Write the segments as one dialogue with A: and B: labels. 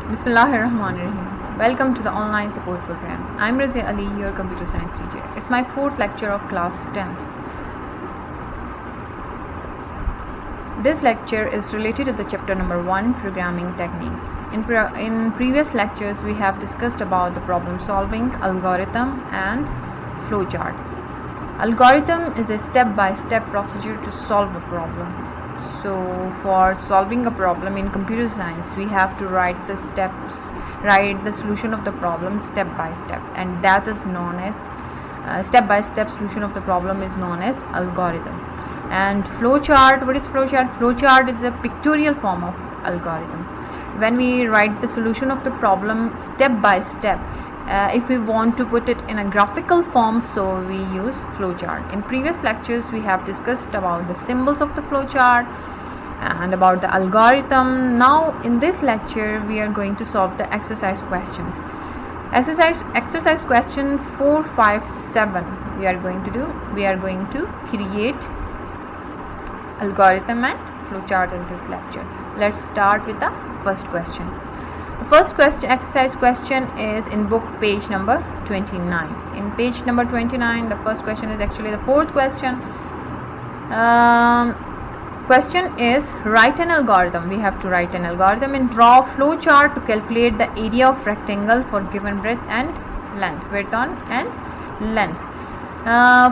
A: Bismillahirrahmanirrahim. Welcome to the online support program. I'm Razia Ali, your computer science teacher. It's my 4th lecture of class 10th. This lecture is related to the chapter number 1, programming techniques. In previous lectures, we have discussed about the problem solving, algorithm and flowchart. Algorithm is a step-by-step procedure to solve a problem. So for solving a problem in computer science, we have to write the solution of the problem step by step, and that is known as step-by-step solution of the problem is known as algorithm. And flowchart, what is flowchart? Flowchart is a pictorial form of algorithm. When we write the solution of the problem step by step, if we want to put it in a graphical form, so we use flowchart. In previous lectures, we have discussed about the symbols of the flowchart and about the algorithm. Now, in this lecture, we are going to solve the exercise questions. Exercise question 4, 5, 7. We are going to create algorithm and flowchart in this lecture. Let's start with the first question. The first question, exercise question, is in book page number 29. In page number 29, the first question is actually the fourth question. Question is, write an algorithm. We have to write an algorithm and draw a flow chart to calculate the area of rectangle for given breadth and length.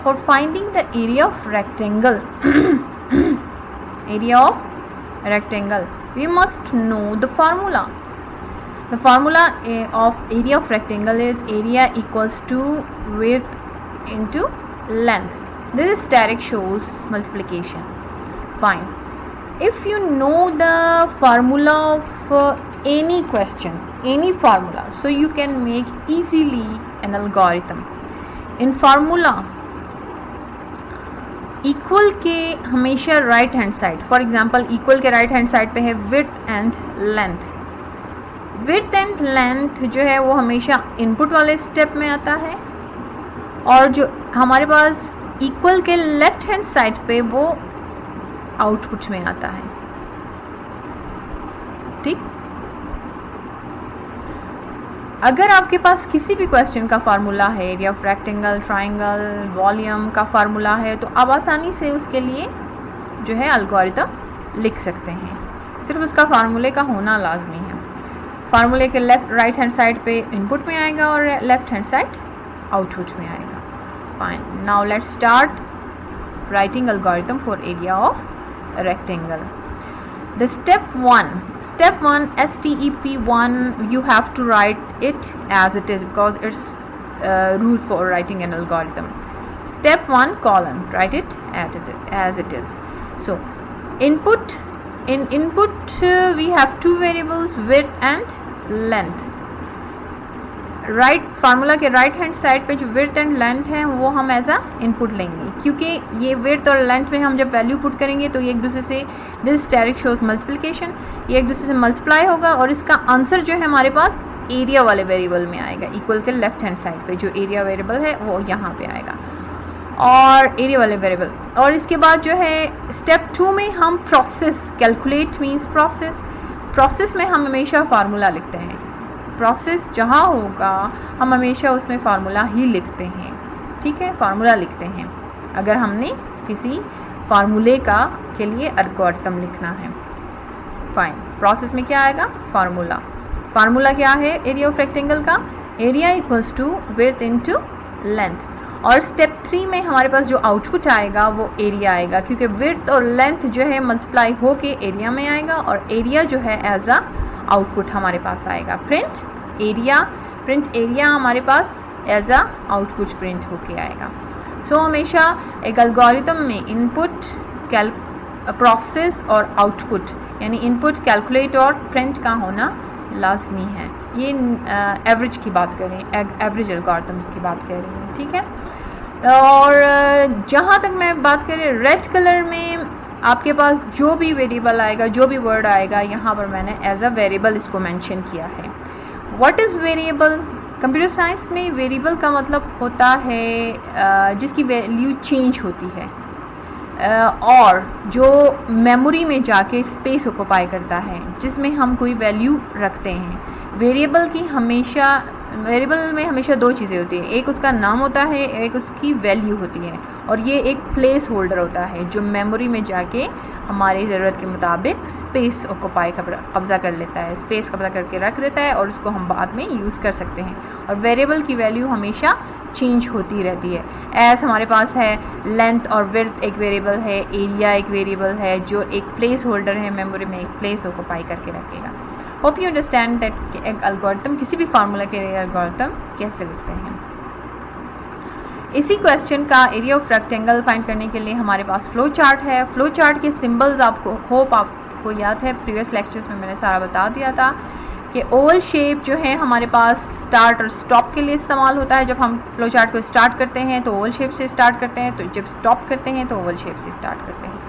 A: For finding the area of rectangle, we must know the formula. The formula of area of rectangle is area equals to width into length. This is direct shows multiplication. Fine. If you know the formula of any question, any formula, so you can make easily an algorithm. In formula, equal के हमेशा right hand side, for example equal के right hand side पे है width and length. Width and length जो है वो हमेशा input वाले स्टेप में आता है, और जो हमारे पास इक्वल के लेफ्ट हैंड साइड पे वो आउटपुट में आता है. ठीक. अगर आपके पास किसी भी क्वेश्चन का फार्मूला है, area of rectangle, triangle, volume का फार्मूला है, तो आप आसानी से उसके लिए जो है एल्गोरिथम लिख सकते हैं. सिर्फ उसका फार्मूले का होना लाजमी है. फार्मूले के राइट हैंड साइड पे इनपुट में आएगा और लेफ्ट हैंड साइड आउटपुट में आएगा. Fine. Now let's start writing algorithm for area of rectangle. The step 1 STEP1, you have to write it as it is because it's rule for writing an algorithm. Step 1 colon, write it as it is. So input, in input we have two variables, width and length. Right formula के right hand side पे जो width and length है वो हम as a input लेंगे, क्योंकि ये width और लेंथ में हम जब वैल्यू पुट करेंगे तो ये एक दूसरे से, दिस डायरेक्ट शोज मल्टीप्लिकेशन, ये एक दूसरे से मल्टीप्लाई होगा और इसका आंसर जो है हमारे पास एरिया वाले वेरिएबल में आएगा. इक्वल के लेफ्ट हैंड साइड पे जो एरिया वेरिएबल है वो यहाँ पे आएगा और एरिया वाले वेरिएबल. और इसके बाद जो है स्टेप 2 में हम प्रोसेस, कैलकुलेट मीन्स प्रोसेस में हम हमेशा फार्मूला लिखते हैं. प्रोसेस जहाँ होगा हम हमेशा उसमें फार्मूला ही लिखते हैं. ठीक है, फार्मूला लिखते हैं अगर हमने किसी फार्मूले के लिए एल्गोरिथम लिखना है. फाइन. प्रोसेस में क्या आएगा? फार्मूला क्या है एरिया ऑफ रेक्टेंगल का? Area equals to width into length. और स्टेप 3 में हमारे पास जो आउटपुट आएगा वो एरिया आएगा, क्योंकि विड्थ और लेंथ जो है मल्टीप्लाई होके एरिया में आएगा और एरिया जो है एज अ आउटपुट हमारे पास आएगा. प्रिंट एरिया हमारे पास एज अ आउटपुट प्रिंट होके आएगा. सो हमेशा एक एल्गोरिथम में इनपुट, प्रोसेस और आउटपुट, यानी इनपुट, कैलकुलेट और प्रिंट का होना लाजमी है. ये एवरेज की बात कर रही हैं, एवरेज एल्गोरिथम्स की बात कर रही हैं. ठीक है. और जहाँ तक मैं बात करें रेड कलर में आपके पास जो भी वेरिएबल आएगा, जो भी वर्ड आएगा, यहाँ पर मैंने एज अ वेरिएबल इसको मेंशन किया है. What is variable? Computer science में वेरिएबल का मतलब होता है जिसकी वैल्यू चेंज होती है. और जो मेमोरी में जाके स्पेस ऑक्यूपाई करता है, जिसमें हम कोई वैल्यू रखते हैं। वेरिएबल में हमेशा दो चीज़ें होती हैं, एक उसका नाम होता है, एक उसकी वैल्यू होती है, और ये एक प्लेस होल्डर होता है जो मेमोरी में जाके हमारी ज़रूरत के मुताबिक स्पेस ऑक्यूपाई कब्ज़ा कर लेता है, स्पेस कब्ज़ा करके रख देता है, और उसको हम बाद में यूज़ कर सकते हैं। और वेरिएबल की वैल्यू हमेशा चेंज होती रहती है। एज हमारे पास है लेंथ और विड्थ एक वेरिएबल है, एरिया एक वेरिएबल है जो एक प्लेस होल्डर है, मेमोरी में एक प्लेस ऑक्यूपाई करके रखेगा। होप यू अंडरस्टैंड दैट एक एल्गोरिथम, किसी भी फार्मूला के लिए एल्गोरिथम कैसे लिखते हैं। इसी क्वेश्चन का एरिया ऑफ रेक्टेंगल फाइंड करने के लिए हमारे पास फ्लो चार्ट है। फ्लो चार्ट के सिंबल्स आपको याद है, प्रीवियस लेक्चर्स में मैंने सारा बता दिया था कि ओवल शेप जो है हमारे पास स्टार्ट और स्टॉप के लिए इस्तेमाल होता है। जब हम फ्लो चार्ट को स्टार्ट करते हैं तो ओवल शेप से स्टार्ट करते हैं, तो जब स्टॉप करते हैं तो ओवल शेप से स्टार्ट करते हैं।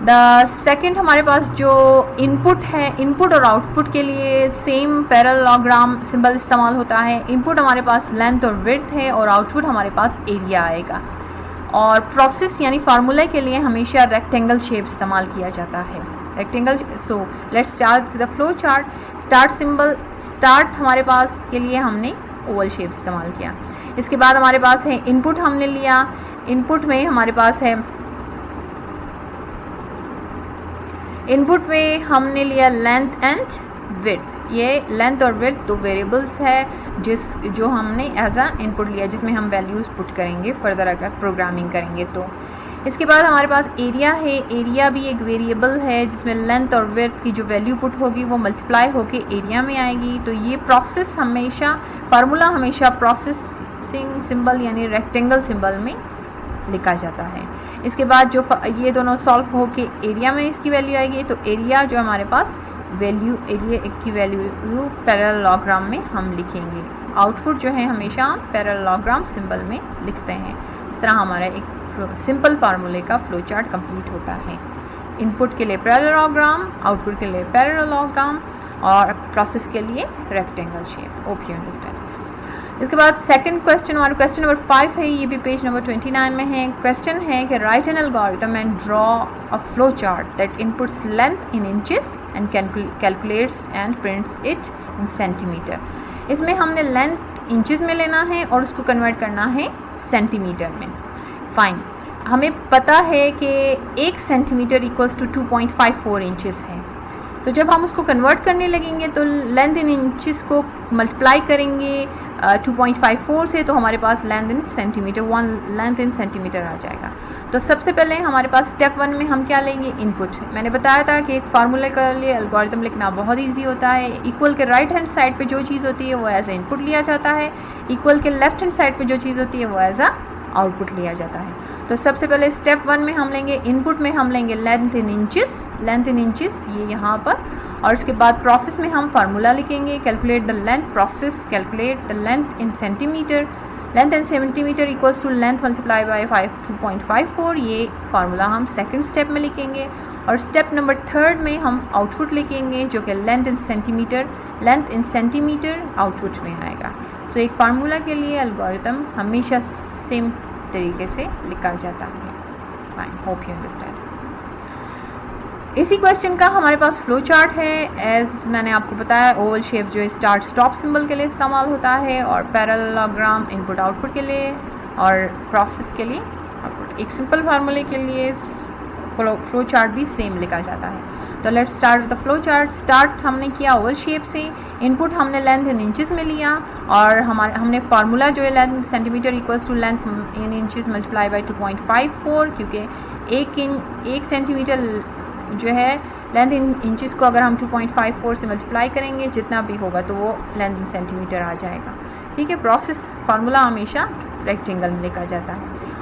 A: द सेकेंड हमारे पास जो इनपुट है, इनपुट और आउटपुट के लिए सेम पैरेललोग्राम सिंबल इस्तेमाल होता है। इनपुट हमारे पास लेंथ और विड्थ है और आउटपुट हमारे पास एरिया आएगा। और प्रोसेस यानी फार्मूला के लिए हमेशा रेक्टेंगल शेप इस्तेमाल किया जाता है, rectangle. So let's start with the flow chart. Start symbol, start हमारे पास के लिए हमने ओवल शेप इस्तेमाल किया। इसके बाद हमारे पास है इनपुट, हमने लिया, इनपुट में हमारे पास है, इनपुट में हमने लिया लेंथ एंड विड्थ। ये लेंथ और विड्थ दो वेरिएबल्स है जो हमने एज अ इनपुट लिया, जिसमें हम वैल्यूज़ पुट करेंगे फर्दर अगर प्रोग्रामिंग करेंगे तो। इसके बाद हमारे पास एरिया है। एरिया भी एक वेरिएबल है जिसमें लेंथ और विड्थ की जो वैल्यू पुट होगी वो मल्टीप्लाई होके एरिया में आएगी। तो ये प्रोसेस हमेशा, फार्मूला हमेशा प्रोसेसिंग सिंबल यानी रेक्टेंगल सिंबल में लिखा जाता है। इसके बाद जो ये दोनों सॉल्व होके एरिया में इसकी वैल्यू आएगी, तो एरिया जो हमारे पास वैल्यू, एरिया की वैल्यू पैरेललोग्राम में हम लिखेंगे। आउटपुट जो है हमेशा पैरेललोग्राम सिंबल में लिखते हैं। इस तरह हमारा एक सिंपल फार्मूले का फ्लो चार्ट कंप्लीट होता है। इनपुट के लिए पैरेललोग्राम, आउटपुट के लिए पैरेललोग्राम, और प्रोसेस के लिए rectangle shape. Hope you understand. इसके बाद सेकंड क्वेश्चन, हमारा क्वेश्चन नंबर 5 है, ये भी पेज नंबर 29 में है। क्वेश्चन है कि right an algorithm and draw a flow chart that inputs length in inches and calculates and prints it in centimetre. इसमें हमने लेंथ इंचेस में लेना है और उसको कन्वर्ट करना है सेंटीमीटर में। फाइन, हमें पता है कि 1 सेंटीमीटर इक्वल्स टू 2.54 इंचेस है। तो जब हम उसको कन्वर्ट करने लगेंगे तो लेंथ इन इंचेस को मल्टीप्लाई करेंगे 2.54 से, तो हमारे पास length in centimetre, 1 length in centimetre आ जाएगा। तो सबसे पहले हमारे पास स्टेप 1 में हम क्या लेंगे, इनपुट। मैंने बताया था कि एक फार्मूले के लिए एल्गोरिथम लिखना बहुत ईजी होता है। इक्वल के राइट हैंड साइड पे जो चीज़ होती है वो एज ए इनपुट लिया जाता है, इक्वल के लेफ्ट हैंड साइड पे जो चीज़ होती है वो एज अ आउटपुट लिया जाता है। तो सबसे पहले स्टेप 1 में हम लेंगे इनपुट में हम लेंगे length in inches, length in inches ये यहाँ पर, और उसके बाद प्रोसेस में हम फार्मूला लिखेंगे, calculate the length, process calculate the length in centimetre, length in centimetre equals to length multiply by 2.54, ये फार्मूला हम सेकंड स्टेप में लिखेंगे। और स्टेप नंबर 3 में हम आउटपुट लिखेंगे जो कि लेंथ इन सेंटीमीटर आउटपुट में आएगा। सो एक फार्मूला के लिए एल्गोरिथम हमेशा सेम तरीके से लिखा जाता है। Fine, hope you understand. इसी क्वेश्चन का हमारे पास फ्लो चार्ट है। एज मैंने आपको बताया, ओवल शेप जो स्टार्ट स्टॉप सिंबल के लिए इस्तेमाल होता है, और पैरेललोग्राम इनपुट आउटपुट के लिए, और प्रोसेस के लिए आउटपुट। एक सिंपल फार्मूले के लिए फ्लो चार्ट भी सेम लिखा जाता है। तो let's start with the flow chart. Start हमने किया ओवल शेप से, इनपुट हमने लेंथ इन इंचेस में लिया, और हमने फार्मूला जो है length centimetre equals to length in inches multiply by 2.54, क्योंकि 1 सेंटीमीटर जो है लेंथ इन इंचेस को अगर हम 2.54 से मल्टीप्लाई करेंगे जितना भी होगा तो वो लेंथ इन सेंटीमीटर आ जाएगा। ठीक है, प्रोसेस फार्मूला हमेशा रेक्टेंगल में लिखा जाता है,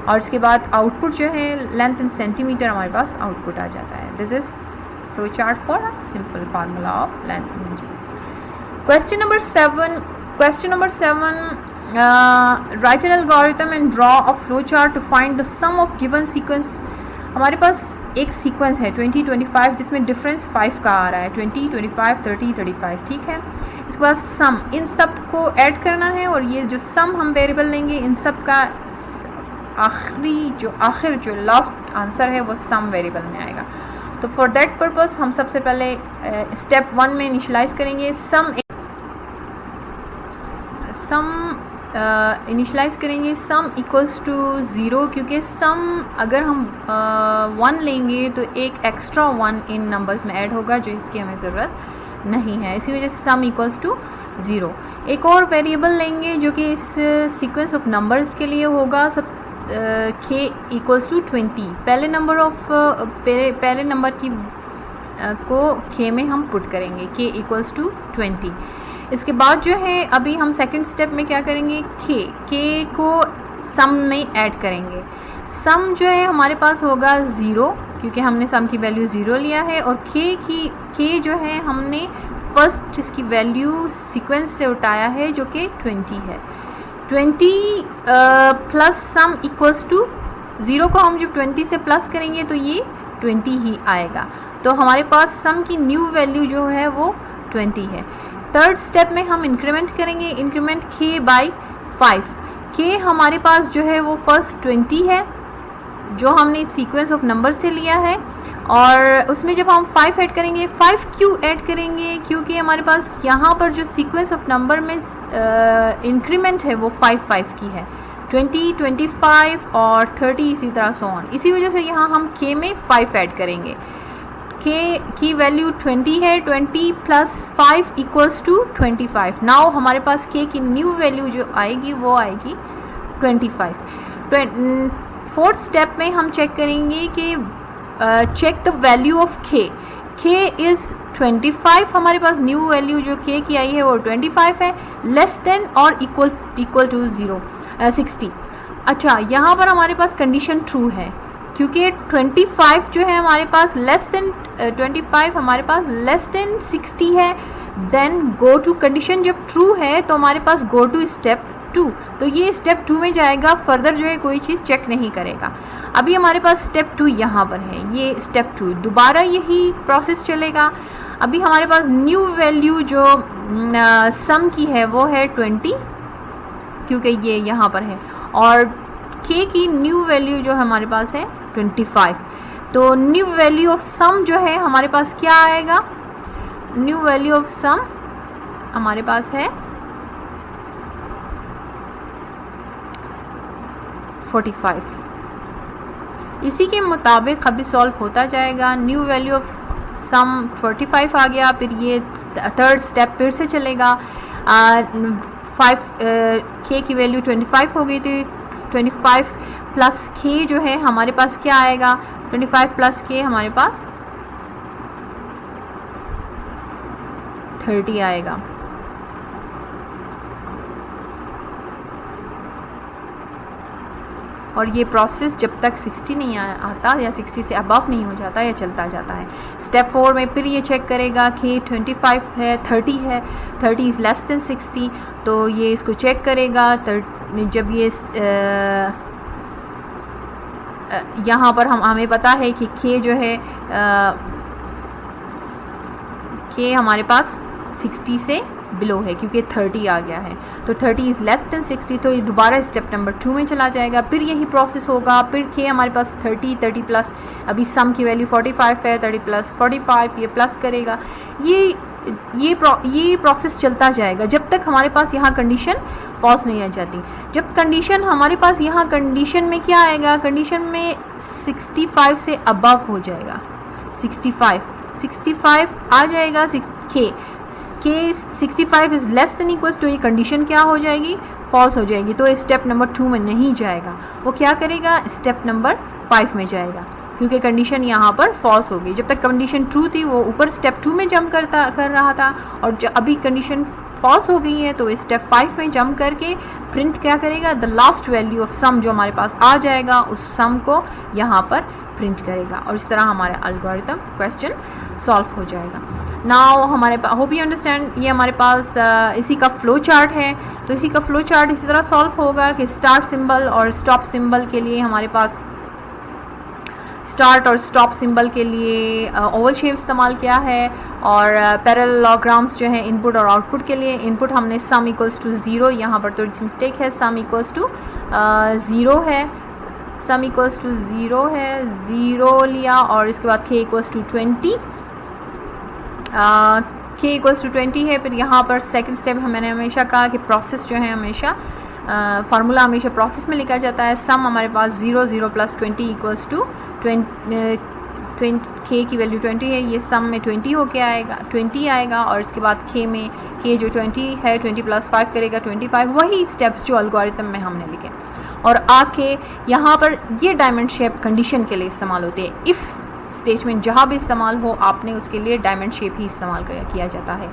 A: और इसके बाद आउटपुट जो है लेंथ इन सेंटीमीटर हमारे पास आउटपुट आ जाता है। This is flow chart for simple formula of length in inches. Question number 7, write an algorithm and draw a flow chart to find the sum of given sequence. हमारे पास एक sequence है 20, 25 जिसमें difference 5 का आ रहा है, 20, 25, 30, 35। ठीक है, इसके बाद सम, इन सब को ऐड करना है, और ये जो सम हम वेरिएबल लेंगे इन सब का आखिर जो लास्ट आंसर है वो सम वेरिएबल में आएगा। तो फॉर दैट पर्पस हम सबसे पहले स्टेप 1 में इनिशलाइज करेंगे सम इनिशलाइज करेंगे सम इक्वल्स टू 0, क्योंकि सम अगर हम 1 लेंगे तो एक एक्स्ट्रा 1 इन नंबर्स में ऐड होगा जो इसकी हमें ज़रूरत नहीं है, इसी वजह से सम इक्वल्स टू 0। एक और वेरिएबल लेंगे जो कि इस सीक्वेंस ऑफ नंबर्स के लिए होगा सब k इक्वल्स टू 20। पहले नंबर की को k में हम पुट करेंगे, k इक्वल्स टू 20। इसके बाद जो है अभी हम सेकंड स्टेप में क्या करेंगे, k को सम में ऐड करेंगे। सम जो है हमारे पास होगा 0, क्योंकि हमने सम की वैल्यू 0 लिया है, और k जो है हमने फर्स्ट जिसकी वैल्यू सीक्वेंस से उठाया है जो कि 20 है। 20 प्लस सम इक्वल्स टू 0 को हम जब 20 से प्लस करेंगे तो ये 20 ही आएगा। तो हमारे पास सम की न्यू वैल्यू जो है वो 20 है। थर्ड स्टेप में हम इंक्रीमेंट करेंगे, इंक्रीमेंट k बाई 5। k हमारे पास जो है वो फर्स्ट 20 है जो हमने सीक्वेंस ऑफ नंबर से लिया है, और उसमें जब हम 5 ऐड करेंगे, 5 क्यों ऐड करेंगे, क्योंकि हमारे पास यहाँ पर जो सीक्वेंस ऑफ नंबर में इंक्रीमेंट है वो 5 की है, 20, 25 और 30 इसी तरह सो ऑन। इसी वजह से यहाँ हम k में 5 ऐड करेंगे। k की वैल्यू 20 है, 20 प्लस 5 इक्वल्स टू 25। नाउ हमारे पास k की न्यू वैल्यू जो आएगी वो आएगी 25। फोर्थ स्टेप में हम चेक करेंगे कि check the value of k is 25। हमारे पास न्यू वैल्यू जो k की आई है वो 25 है, लेस देन और इक्वल टू 60। अच्छा, यहाँ पर हमारे पास कंडीशन ट्रू है, क्योंकि 25 जो है हमारे पास लेस देन 25 हमारे पास लेस देन 60 है। देन गो टू, कंडीशन जब ट्रू है तो हमारे पास गो टू स्टेप 2, तो ये स्टेप 2 में जाएगा, फर्दर जो है कोई चीज़ चेक नहीं करेगा। अभी हमारे पास स्टेप 2 यहाँ पर है, ये स्टेप 2 दोबारा यही प्रोसेस चलेगा। अभी हमारे पास न्यू वैल्यू जो सम की है वो है 20, क्योंकि ये यहाँ पर है, और k की न्यू वैल्यू जो हमारे पास है 25। तो न्यू वैल्यू ऑफ सम जो है हमारे पास क्या आएगा, न्यू वैल्यू ऑफ सम हमारे पास है 45। इसी के मुताबिक अभी सॉल्व होता जाएगा। न्यू वैल्यू ऑफ सम 45 आ गया, फिर ये थर्ड स्टेप फिर से चलेगा। k की वैल्यू 25 हो गई थी, 25 प्लस k जो है हमारे पास क्या आएगा, 25 प्लस k हमारे पास 30 आएगा। और ये प्रोसेस जब तक 60 नहीं आता या 60 से अबव नहीं हो जाता या चलता जाता है। स्टेप 4 में फिर ये चेक करेगा कि 25 है, 30 है, 30 इज़ लेस देन 60, तो ये इसको चेक करेगा। जब ये यहाँ पर हमें पता है कि k जो है k हमारे पास 60 से बिलो है, क्योंकि 30 आ गया है, तो 30 इज़ लेस देन 60, तो ये दोबारा स्टेप नंबर 2 में चला जाएगा। फिर यही प्रोसेस होगा, फिर k हमारे पास 30 प्लस, अभी सम की वैल्यू 45 है, 30 प्लस 45 ये प्लस करेगा। ये प्रोसेस चलता जाएगा जब तक हमारे पास यहाँ कंडीशन फॉल्स नहीं आ जाती। जब कंडीशन हमारे पास यहाँ कंडीशन में क्या आएगा, कंडीशन में 65 से अबव हो जाएगा, 65 आ जाएगा, k 65 is less than equals, तो ये कंडीशन क्या हो जाएगी, फॉल्स हो जाएगी, तो स्टेप नंबर 2 में नहीं जाएगा। वो क्या करेगा, स्टेप नंबर 5 में जाएगा, क्योंकि कंडीशन यहाँ पर फॉल्स हो गई। जब तक कंडीशन ट्रू थी वो ऊपर स्टेप 2 में जंप कर रहा था, और अभी कंडीशन फॉल्स हो गई है तो स्टेप 5 में जंप करके प्रिंट क्या करेगा, the last value of some जो हमारे पास आ जाएगा उस सम को यहाँ पर प्रिंट करेगा, और इस तरह हमारा एल्गोरिथम क्वेश्चन सॉल्व हो जाएगा। नाउ हमारे पास, होप यू अंडरस्टैंड, ये हमारे पास इसी का फ्लो चार्ट है। तो इसी का फ्लो चार्ट इसी तरह सॉल्व होगा कि स्टार्ट सिंबल और स्टॉप सिंबल के लिए हमारे पास स्टार्ट और स्टॉप सिंबल के लिए ओवल शेप इस्तेमाल किया है, और पैरेललोग्राम्स जो है इनपुट और आउटपुट के लिए, इनपुट हमने सम इक्वल्स टू 0, यहाँ पर थोड़ी सी मिस्टेक है, सम इक्वल्स टू 0 है, सम इक्वल्स टू 0 है, 0 लिया और इसके बाद k equals to 20, k equals to 20 है। फिर यहाँ पर सेकंड स्टेप मैंने हमेशा कहा कि प्रोसेस जो है हमेशा फार्मूला हमेशा प्रोसेस में लिखा जाता है। सम हमारे पास 0 0 प्लस 20 इक्वल्स टू 20 k की वैल्यू 20 है, ये सम में 20 होके आएगा, 20 आएगा और इसके बाद k में k जो 20 है 20 प्लस 5 करेगा 25, वही स्टेप्स जो एल्गोरिथम में हमने लिखे। और आके यहाँ पर ये डायमंड शेप कंडीशन के लिए इस्तेमाल होते हैं। इफ़ स्टेटमेंट जहाँ भी इस्तेमाल हो आपने उसके लिए डायमंड शेप ही इस्तेमाल किया जाता है।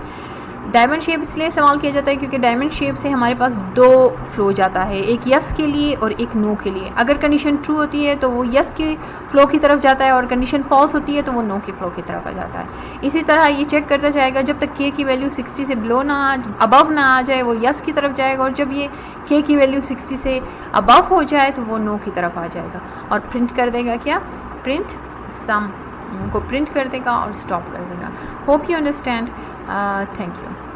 A: डायमंड शेप इसलिए इस्तेमाल किया जाता है क्योंकि डायमंड शेप से हमारे पास दो फ्लो जाता है, एक यस के लिए और एक नो के लिए। अगर कंडीशन ट्रू होती है तो वो यस के फ्लो की तरफ जाता है और कंडीशन फॉल्स होती है तो वो नो के फ्लो की तरफ आ जाता है। इसी तरह ये चेक करता जाएगा जब तक k की वैल्यू 60 से अबव ना आ जाए वो यस की तरफ जाएगा, और जब ये k की वैल्यू 60 से अबव हो जाए तो वो नो की तरफ आ जाएगा और प्रिंट कर देगा, क्या प्रिंट सम को प्रिंट कर देगा और स्टॉप कर देगा। Hope you understand. Thank you.